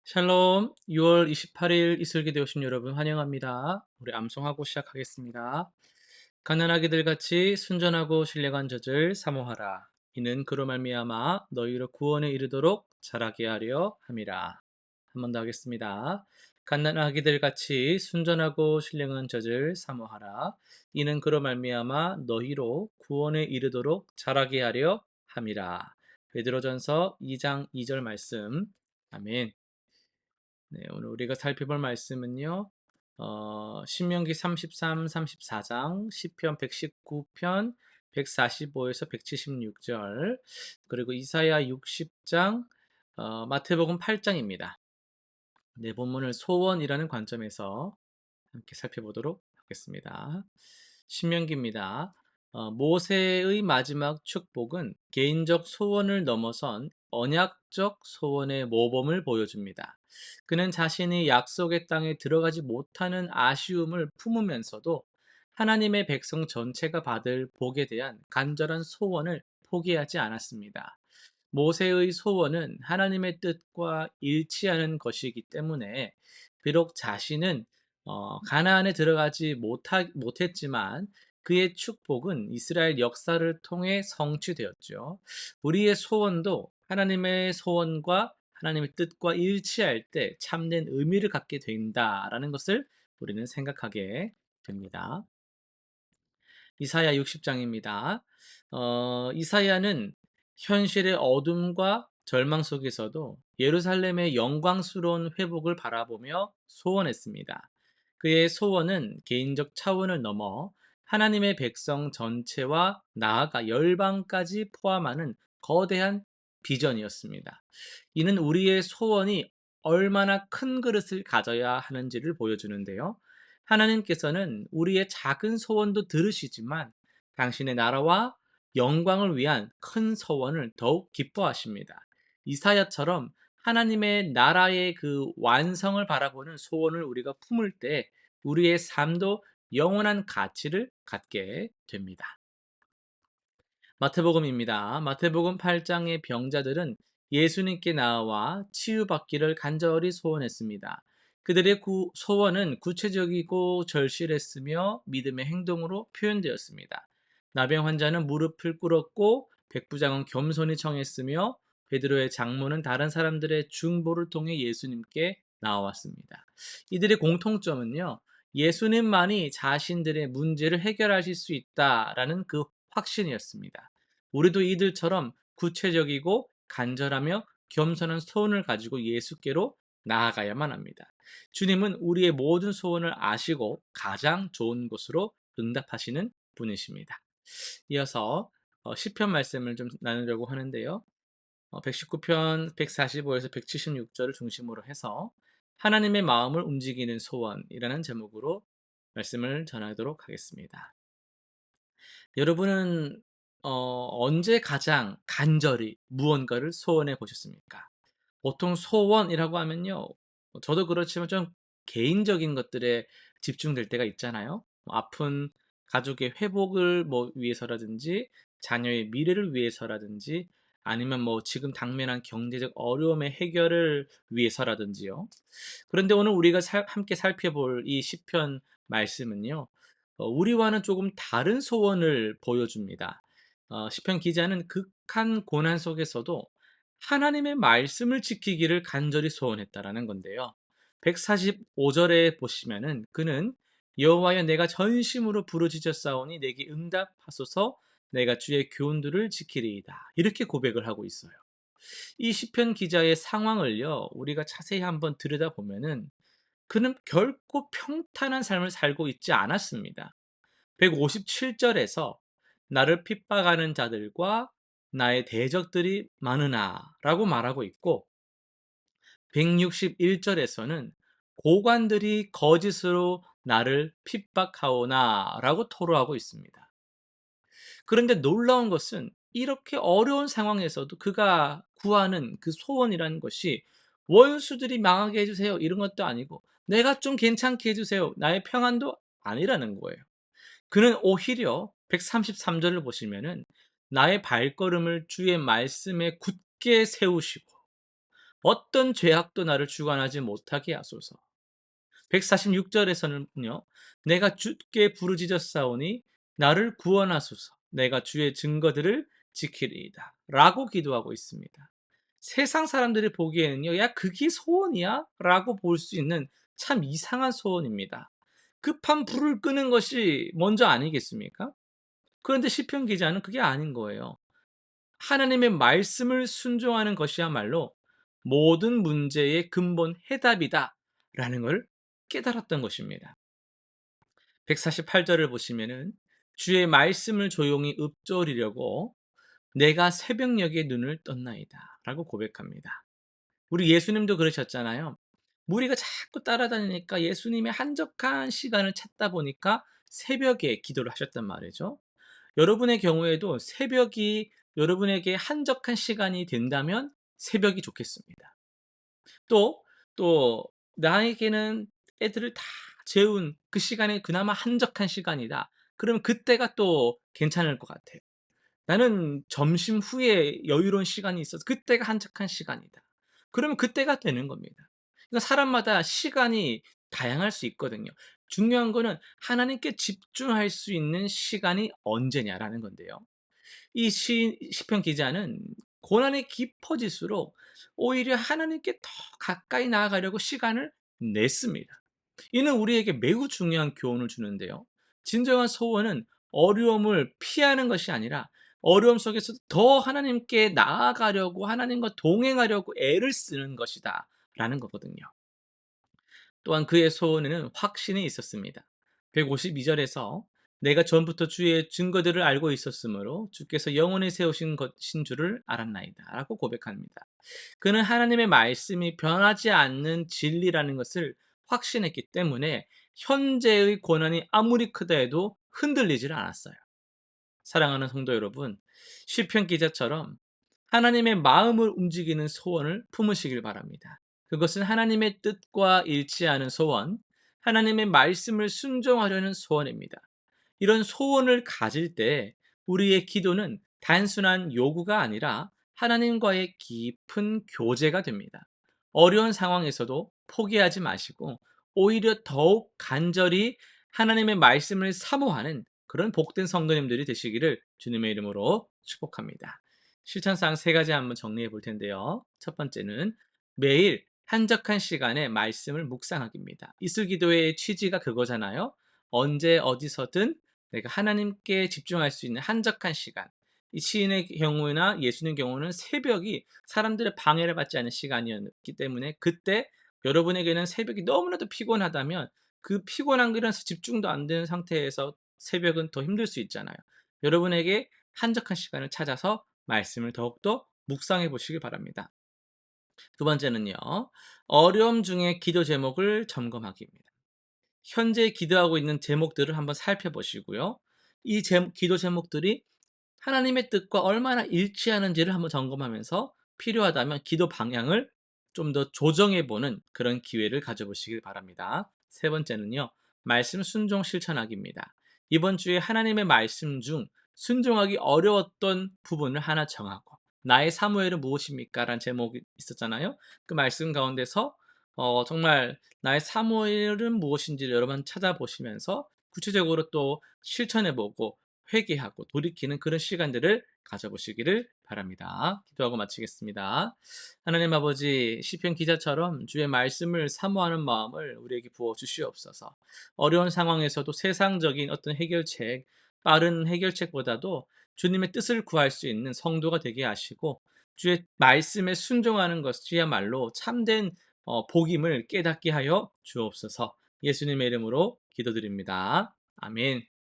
샬롬, 6월 28일 이슬기 되오신 여러분 환영합니다. 우리 암송하고 시작하겠습니다. 가난하기들 같이 순전하고 신령한 젖을 사모하라. 이는 그로 말미암아 너희로 구원에 이르도록 자라게 하려 함이라. 한 번 더 하겠습니다. 가난하기들 같이 순전하고 신령한 젖을 사모하라. 이는 그로 말미암아 너희로 구원에 이르도록 자라게 하려 함이라. 베드로전서 2장 2절 말씀. 아멘. 네, 오늘 우리가 살펴볼 말씀은요. 신명기 33, 34장, 시편 119편 145에서 176절, 그리고 이사야 60장, 마태복음 8장입니다. 네, 본문을 소원이라는 관점에서 함께 살펴보도록 하겠습니다. 신명기입니다. 모세의 마지막 축복은 개인적 소원을 넘어선 언약적 소원의 모범을 보여줍니다. 그는 자신이 약속의 땅에 들어가지 못하는 아쉬움을 품으면서도 하나님의 백성 전체가 받을 복에 대한 간절한 소원을 포기하지 않았습니다. 모세의 소원은 하나님의 뜻과 일치하는 것이기 때문에 비록 자신은 가나안에 들어가지 못했지만 그의 축복은 이스라엘 역사를 통해 성취되었죠. 우리의 소원도 하나님의 소원과 하나님의 뜻과 일치할 때 참된 의미를 갖게 된다라는 것을 우리는 생각하게 됩니다. 이사야 60장입니다. 이사야는 현실의 어둠과 절망 속에서도 예루살렘의 영광스러운 회복을 바라보며 소원했습니다. 그의 소원은 개인적 차원을 넘어 하나님의 백성 전체와 나아가 열방까지 포함하는 거대한 비전이었습니다. 이는 우리의 소원이 얼마나 큰 그릇을 가져야 하는지를 보여주는데요. 하나님께서는 우리의 작은 소원도 들으시지만 당신의 나라와 영광을 위한 큰 소원을 더욱 기뻐하십니다. 이사야처럼 하나님의 나라의 그 완성을 바라보는 소원을 우리가 품을 때 우리의 삶도 영원한 가치를 갖게 됩니다. 마태복음입니다. 마태복음 8장의 병자들은 예수님께 나와 치유받기를 간절히 소원했습니다. 그들의 소원은 구체적이고 절실했으며 믿음의 행동으로 표현되었습니다. 나병 환자는 무릎을 꿇었고 백부장은 겸손히 청했으며 베드로의 장모는 다른 사람들의 중보를 통해 예수님께 나왔습니다. 이들의 공통점은요. 예수님만이 자신들의 문제를 해결하실 수 있다라는 그 확신이었습니다. 우리도 이들처럼 구체적이고 간절하며 겸손한 소원을 가지고 예수께로 나아가야만 합니다. 주님은 우리의 모든 소원을 아시고 가장 좋은 곳으로 응답하시는 분이십니다. 이어서 시편 말씀을 좀 나누려고 하는데요. 119편 145에서 176절을 중심으로 해서 하나님의 마음을 움직이는 소원이라는 제목으로 말씀을 전하도록 하겠습니다. 여러분은 언제 가장 간절히 무언가를 소원해 보셨습니까? 보통 소원이라고 하면요. 저도 그렇지만 좀 개인적인 것들에 집중될 때가 있잖아요. 뭐 아픈 가족의 회복을 위해서라든지 자녀의 미래를 위해서라든지 아니면 지금 당면한 경제적 어려움의 해결을 위해서라든지요. 그런데 오늘 우리가 함께 살펴볼 이 시편 말씀은요. 우리와는 조금 다른 소원을 보여줍니다. 시편 기자는 극한 고난 속에서도 하나님의 말씀을 지키기를 간절히 소원했다라는 건데요. 145절에 보시면은 그는 여호와여 내가 전심으로 부르짖었사오니 내게 응답하소서 내가 주의 교훈들을 지키리이다. 이렇게 고백을 하고 있어요. 이 시편 기자의 상황을요. 우리가 자세히 한번 들여다보면은 그는 결코 평탄한 삶을 살고 있지 않았습니다. 157절에서 나를 핍박하는 자들과 나의 대적들이 많으나라고 말하고 있고 161절에서는 고관들이 거짓으로 나를 핍박하오나라고 토로하고 있습니다. 그런데 놀라운 것은 이렇게 어려운 상황에서도 그가 구하는 그 소원이라는 것이 원수들이 망하게 해주세요 이런 것도 아니고 내가 좀 괜찮게 해주세요 나의 평안도 아니라는 거예요. 그는 오히려 133절을 보시면은 나의 발걸음을 주의 말씀에 굳게 세우시고 어떤 죄악도 나를 주관하지 못하게 하소서. 146절에서는요. 내가 주께 부르짖었사오니 나를 구원하소서. 내가 주의 증거들을 지키리이다. 라고 기도하고 있습니다. 세상 사람들이 보기에는요. 야 그게 소원이야? 라고 볼 수 있는 참 이상한 소원입니다. 급한 불을 끄는 것이 먼저 아니겠습니까? 그런데 시편 기자는 그게 아닌 거예요. 하나님의 말씀을 순종하는 것이야말로 모든 문제의 근본 해답이다라는 걸 깨달았던 것입니다. 148절을 보시면은 주의 말씀을 조용히 읊조리려고 내가 새벽녘에 눈을 떴나이다라고 고백합니다. 우리 예수님도 그러셨잖아요. 무리가 자꾸 따라다니니까 예수님의 한적한 시간을 찾다 보니까 새벽에 기도를 하셨단 말이죠. 여러분의 경우에도 새벽이 여러분에게 한적한 시간이 된다면 새벽이 좋겠습니다. 또, 또, 나에게는 애들을 다 재운 그 시간이 그나마 한적한 시간이다. 그러면 그때가 또 괜찮을 것 같아요. 나는 점심 후에 여유로운 시간이 있어서 그때가 한적한 시간이다. 그러면 그때가 되는 겁니다. 그러니까 사람마다 시간이 다양할 수 있거든요. 중요한 거는 하나님께 집중할 수 있는 시간이 언제냐라는 건데요. 이 시편 기자는 고난이 깊어질수록 오히려 하나님께 더 가까이 나아가려고 시간을 냈습니다. 이는 우리에게 매우 중요한 교훈을 주는데요. 진정한 소원은 어려움을 피하는 것이 아니라 어려움 속에서 더 하나님께 나아가려고 하나님과 동행하려고 애를 쓰는 것이다 라는 거거든요. 또한 그의 소원에는 확신이 있었습니다. 152절에서 내가 전부터 주의 증거들을 알고 있었으므로 주께서 영원히 세우신 것인 줄을 알았나이다 라고 고백합니다. 그는 하나님의 말씀이 변하지 않는 진리라는 것을 확신했기 때문에 현재의 고난이 아무리 크다 해도 흔들리질 않았어요. 사랑하는 성도 여러분, 시편 기자처럼 하나님의 마음을 움직이는 소원을 품으시길 바랍니다. 그것은 하나님의 뜻과 일치하는 소원, 하나님의 말씀을 순종하려는 소원입니다. 이런 소원을 가질 때 우리의 기도는 단순한 요구가 아니라 하나님과의 깊은 교제가 됩니다. 어려운 상황에서도 포기하지 마시고 오히려 더욱 간절히 하나님의 말씀을 사모하는 그런 복된 성도님들이 되시기를 주님의 이름으로 축복합니다. 실천사항 세 가지 한번 정리해 볼 텐데요. 첫 번째는 매일 한적한 시간에 말씀을 묵상하기입니다. 이슬기도의 취지가 그거잖아요. 언제 어디서든 내가 하나님께 집중할 수 있는 한적한 시간. 이 시인의 경우나 예수님의 경우는 새벽이 사람들의 방해를 받지 않는 시간이었기 때문에 그때 여러분에게는 새벽이 너무나도 피곤하다면 그 피곤한 길에서 집중도 안 되는 상태에서 새벽은 더 힘들 수 있잖아요. 여러분에게 한적한 시간을 찾아서 말씀을 더욱더 묵상해 보시기 바랍니다. 두 번째는요. 어려움 중에 기도 제목을 점검하기입니다. 현재 기도하고 있는 제목들을 한번 살펴보시고요. 이 기도 제목들이 하나님의 뜻과 얼마나 일치하는지를 한번 점검하면서 필요하다면 기도 방향을 좀 더 조정해 보는 그런 기회를 가져보시길 바랍니다. 세 번째는요. 말씀 순종 실천하기입니다. 이번 주에 하나님의 말씀 중 순종하기 어려웠던 부분을 하나 정하고 나의 사무엘은 무엇입니까? 라는 제목이 있었잖아요. 그 말씀 가운데서 정말 나의 사무엘은 무엇인지를 여러 번 찾아보시면서 구체적으로 또 실천해 보고 회개하고 돌이키는 그런 시간들을 가져보시기를 바랍니다. 기도하고 마치겠습니다. 하나님 아버지 시편 기자처럼 주의 말씀을 사모하는 마음을 우리에게 부어 주시옵소서. 어려운 상황에서도 세상적인 어떤 해결책, 빠른 해결책보다도 주님의 뜻을 구할 수 있는 성도가 되게 하시고 주의 말씀에 순종하는 것이야말로 참된 복임을 깨닫게 하여 주옵소서. 예수님의 이름으로 기도드립니다. 아멘.